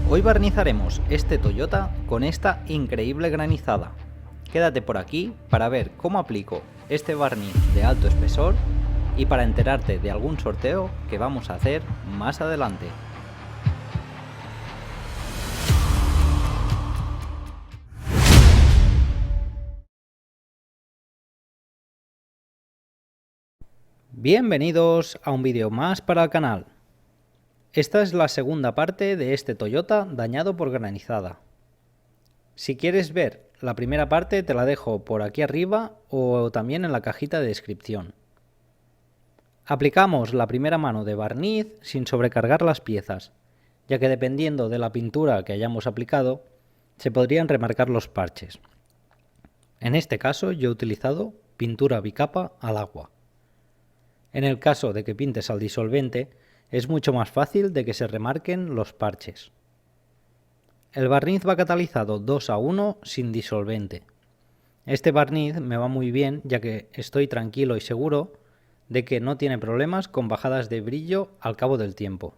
Hoy barnizaremos este Toyota con esta increíble granizada. Quédate por aquí para ver cómo aplico este barniz de alto espesor y para enterarte de algún sorteo que vamos a hacer más adelante. Bienvenidos a un vídeo más para el canal. Esta es la segunda parte de este Toyota dañado por granizada. Si quieres ver la primera parte te la dejo por aquí arriba o también en la cajita de descripción. Aplicamos la primera mano de barniz sin sobrecargar las piezas, ya que dependiendo de la pintura que hayamos aplicado, se podrían remarcar los parches. En este caso yo he utilizado pintura bicapa al agua. En el caso de que pintes al disolvente, es mucho más fácil de que se remarquen los parches. El barniz va catalizado 2:1 sin disolvente. Este barniz me va muy bien ya que estoy tranquilo y seguro de que no tiene problemas con bajadas de brillo al cabo del tiempo.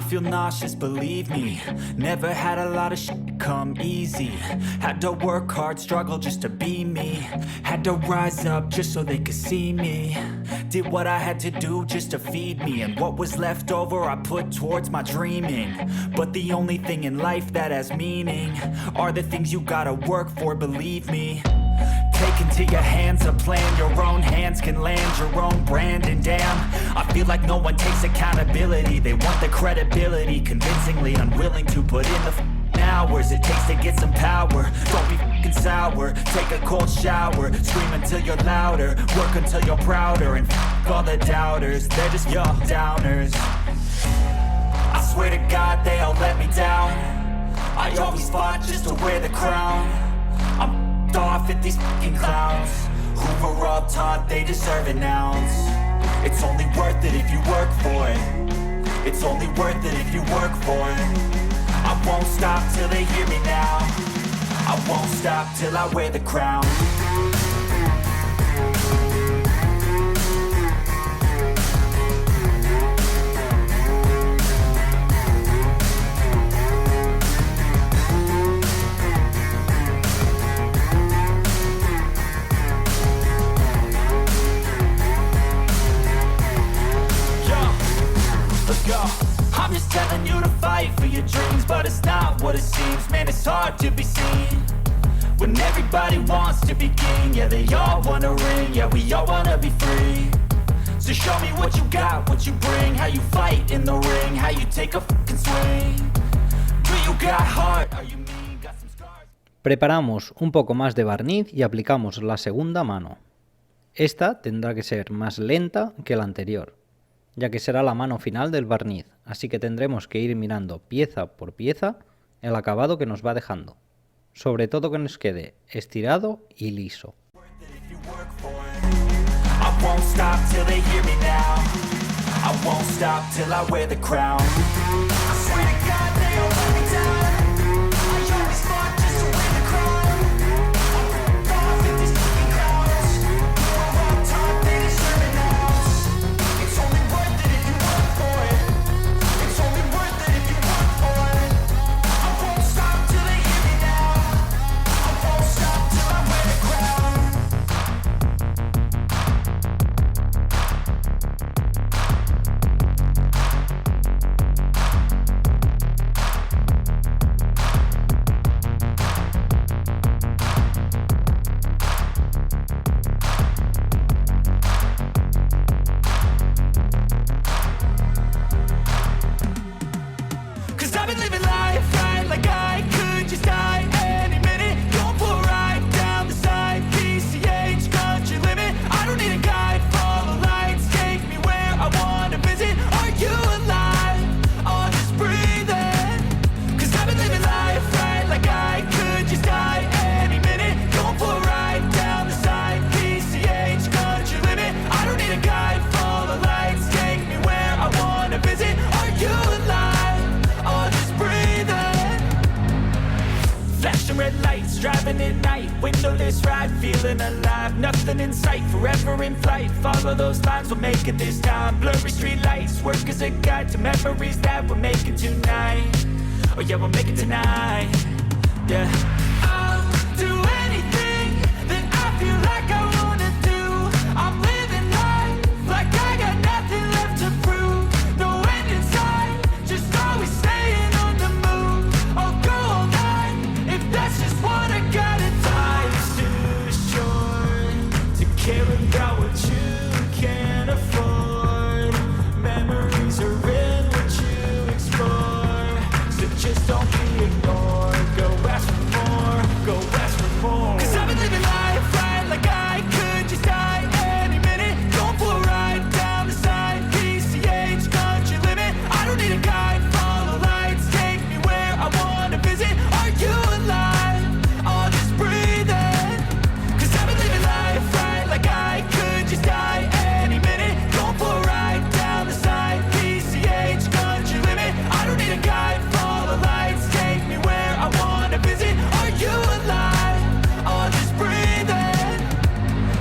Feel nauseous, believe me. Never had a lot of shit come easy. Had to work hard, struggle just to be me. Had to rise up just so they could see me. Did what I had to do just to feed me. And what was left over I put towards my dreaming. But the only thing in life that has meaning are the things you gotta work for, believe me. Take into your hands a plan. Your own hands can land your own brand. And damn, I feel like no one takes accountability. They want the credibility, convincingly unwilling to put in the hours it takes to get some power. Don't be fucking sour. Take a cold shower. Scream until you're louder. Work until you're prouder. And all the doubters, they're just your downers. I swear to God they all let me down. I always fought just to wear the crown. I'm off at these fucking clowns who were all taught they deserve an ounce. It's only worth it if you work for it. It's only worth it if you work for it. I won't stop till they hear me now. I won't stop till I wear the crown. Yo, I'm just telling you to fight for your dreams, but it's not what it seems. Man, it's hard to be seen when everybody wants to be king. Yeah, they all wanna ring, yeah, we all wanna be free. So show me what you got, what you bring, how you fight in the ring, how you take a fucking swing. Do you got heart? Are you mean? Got some scars? Preparamos un poco más de barniz y aplicamos la segunda mano. Esta tendrá que ser más lenta que la anterior, ya que será la mano final del barniz, así que tendremos que ir mirando pieza por pieza el acabado que nos va dejando, sobre todo que nos quede estirado y liso. I won't stop till they hear me now. I won't stop till I wear the crown. I swear to God they all let me down. I always fought just to win the crown. I'm off in these fucking crowds. We're all taught they deserve an ounce. It's only worth it if you work for it. It's only worth it if you work for it. I won't stop till they hear me now. I won't stop till I wear the crown. Cause I've been living life right like I could just die any minute. Going for a ride down the side, PCH country limit. I don't need a guide, follow lights, take me where I wanna visit. Are you alive? Or just breathing? Cause I've been living life right like I could just die any minute. Going for a ride down the side, PCH country limit. I don't need a guide, follow lights, take me where I wanna visit. Are you alive? Or just breathing? Flashing red lights, driving at night, windowless ride, feeling alive. Nothing in sight, forever in flight. Follow those lines, we'll make it this time. Blurry street lights, work as a guide to memories that we're making tonight. Oh yeah, we'll make it tonight. Yeah. I'll do anything that I feel like I wanna do. I'm living life like I got nothing left to prove. No end in sight, just always staying on the move. I'll go all night if that's just what I gotta do. Life's too short to care about what you can't afford. Memories are in what you explore, so just don't be ignored. Go ask for more, go ask for more. Cause I've been living life right like I could just die any minute. Going for a ride down the side, PCH country limit. I don't need a guide, follow lights, take me where I wanna visit. Are you alive? Or just breathing? Cause I've been living life right like I could just die any minute. Going for a ride down the side, PCH country limit. I don't need a guide, follow lights, take me where I wanna visit. Are you alive? Or just breathing?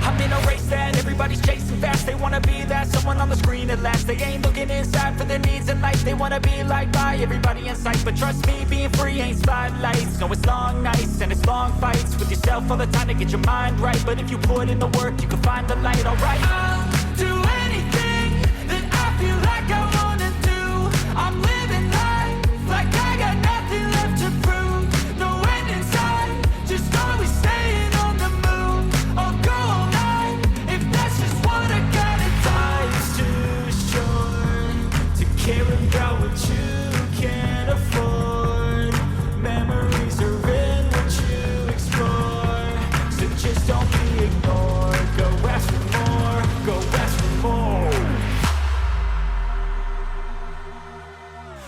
I'm in a race that everybody's chasing fast. They wanna be that someone on the screen at last. They ain't looking inside for their needs in life. They wanna be liked by everybody in sight. But trust me, being free ain't spotlights. No, it's long nights and it's long fights with yourself all the time to get your mind right. But if you put in the work, you can find the light, alright. I'll do anything that I feel like I wanna do. I'm living life like I got nothing left to prove. No end in sight, just always staying on the move. I'll go all night if that's just what I gotta do. Life's too short to care about what you can't afford. Memories are in what you explore, so just don't be ignored. Go ask for more, go ask for more.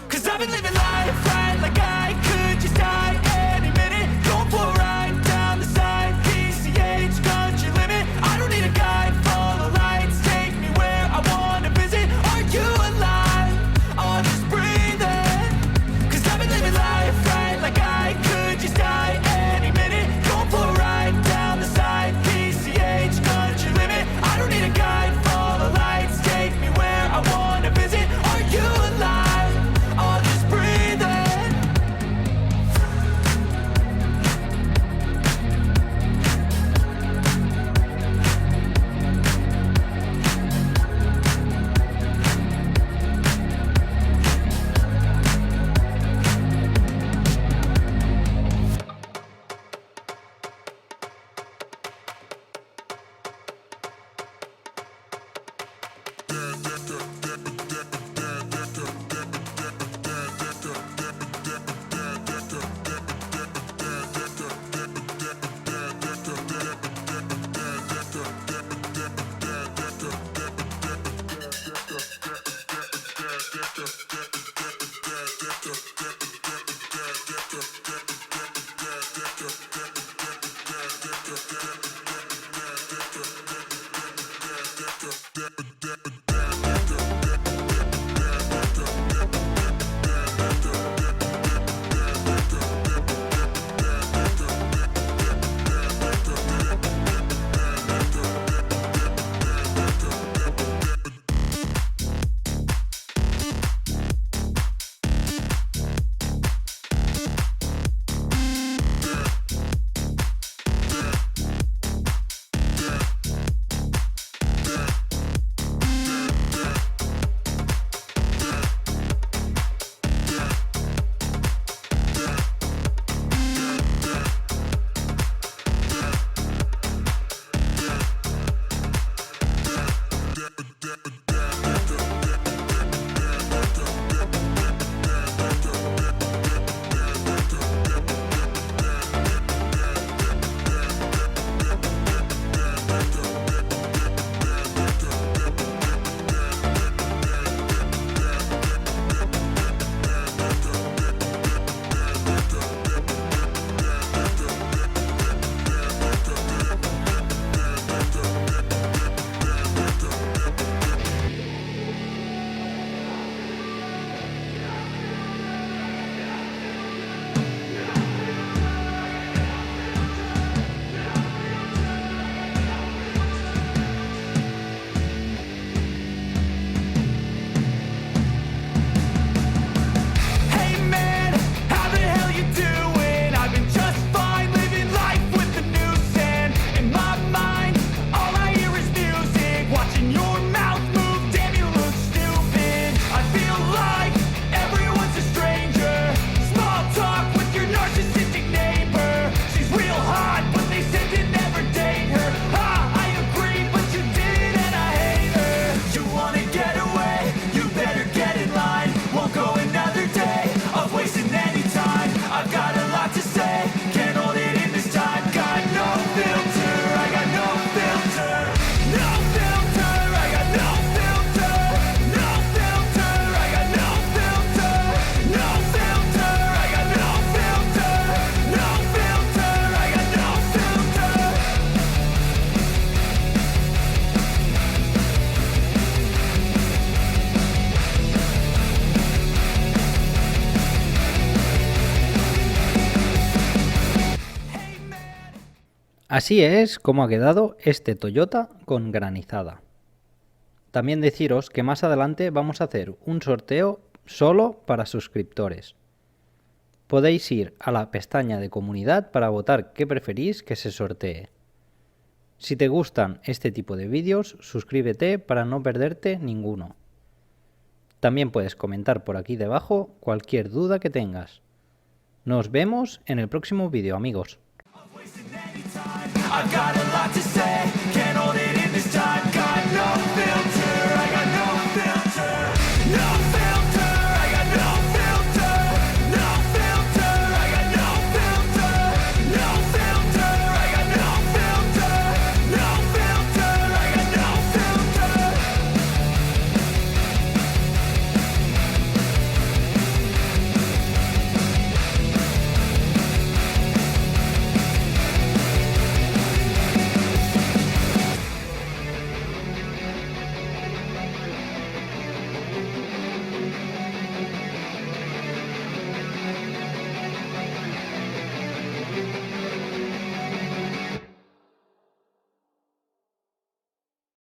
Cause I've been living life right like I could just die any minute. Going for a ride down the side, PCH country limit. I don't need a guide, follow lights, take me where I wanna visit. Are you alive? Or just breathing? Cause I've been living life right like I could just die any minute. Going for a ride down the side, PCH country limit. I don't need a guide, follow lights, take me where I wanna visit. Are you alive? Or just breathing? Así es como ha quedado este Toyota con granizada. También deciros que más adelante vamos a hacer un sorteo solo para suscriptores. Podéis ir a la pestaña de comunidad para votar qué preferís que se sortee. Si te gustan este tipo de vídeos, suscríbete para no perderte ninguno. También puedes comentar por aquí debajo cualquier duda que tengas. Nos vemos en el próximo vídeo, amigos. I've got a lot to say, can't hold it in this time. Got no filter, I got no filter. No